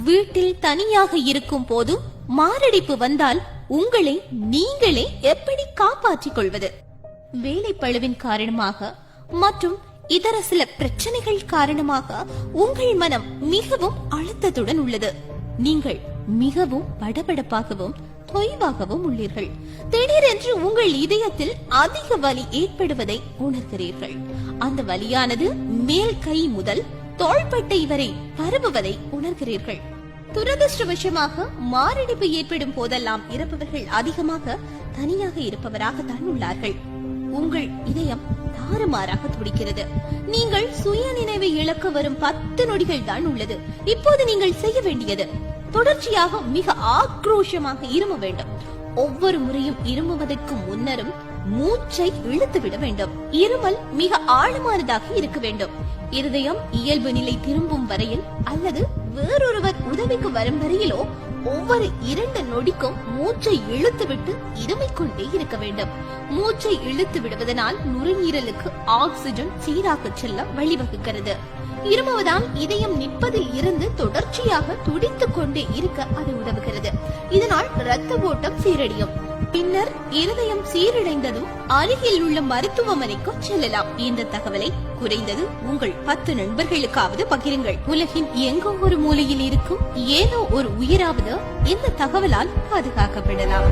வீட்டில் தனியாக இருக்கும் போது மாரடைப்பு வந்தால் உங்களை நீங்களே எப்படி காப்பாற்றிக் கொள்வது? வேலைப்பளுவின் காரணமாக மற்றும் இதர சில பிரச்சனைகள் காரணமாக உங்கள் மனம் மிகவும் அழுத்தத்துடன் உள்ளது. நீங்கள் மிகவும் படபடப்பாகவும் தொய்வாகவும் உள்ளீர்கள். திடீரென்று உங்கள் இதயத்தில் அதிக வலி ஏற்படுவதை உணர்கிறீர்கள். அந்த வலியானது மேல் கை முதல் தோள்பட்டை வரை பரவுவதை உணர்கிறீர்கள். துரதிருஷ்டவசமாக மாரடைப்பு ஏற்படும் போதெல்லாம் இருப்பவர்கள் அதிகமாக தனியாக இருப்பவராகத்தான் உள்ளார்கள். உங்கள் இதயம் தாறுமாறாக துடிக்கிறது. நீங்கள் சுய நினைவை இழக்க வரும் 10 நொடிகள் தான் உள்ளது. இப்போது நீங்கள் செய்ய வேண்டியது தொடர்ச்சியாக மிக ஆக்ரோஷமாக இரும வேண்டும். ஒவ்வொரு முறையும் இருமுவதற்கு முன்னரும் மூச்சை இழுத்து விட வேண்டும். இருமல் மிக ஆழமானதாக இருக்க வேண்டும். இருதயம் இயல்பு நிலை திரும்பும் வரையில் அல்லது வேறொருவர் உதவிக்கு வரும் வரையிலோ ஒவ்வொரு 2 நொடிக்கும் மூச்சை இழுத்து விட்டு இருமிக் கொண்டே இருக்க வேண்டும். மூச்சை இழுத்து விடுவதனால் நுரையீரலுக்கு ஆக்சிஜன் சீராக செல்ல வழிவகுக்கிறது. இருமுவதால் இதயம் நிற்பதில் இருந்து தொடர்ச்சியாக துடித்துக் கொண்டே இருக்க அது உதவுகிறது. இதனால் இரத்த ஓட்டம் சீரடையும். பின்னர் இருதயம் சீரடைந்ததும் அருகில் உள்ள மருத்துவமனைக்கு செல்லலாம். இந்த தகவலை குறைந்தது உங்கள் 10 நண்பர்களுக்காவது பகிருங்கள். உலகின் எங்கோ ஒரு மூலையில் இருக்கும் ஏதோ ஒரு உயிராவது இந்த தகவலால் பாதுகாக்கப்படலாம்.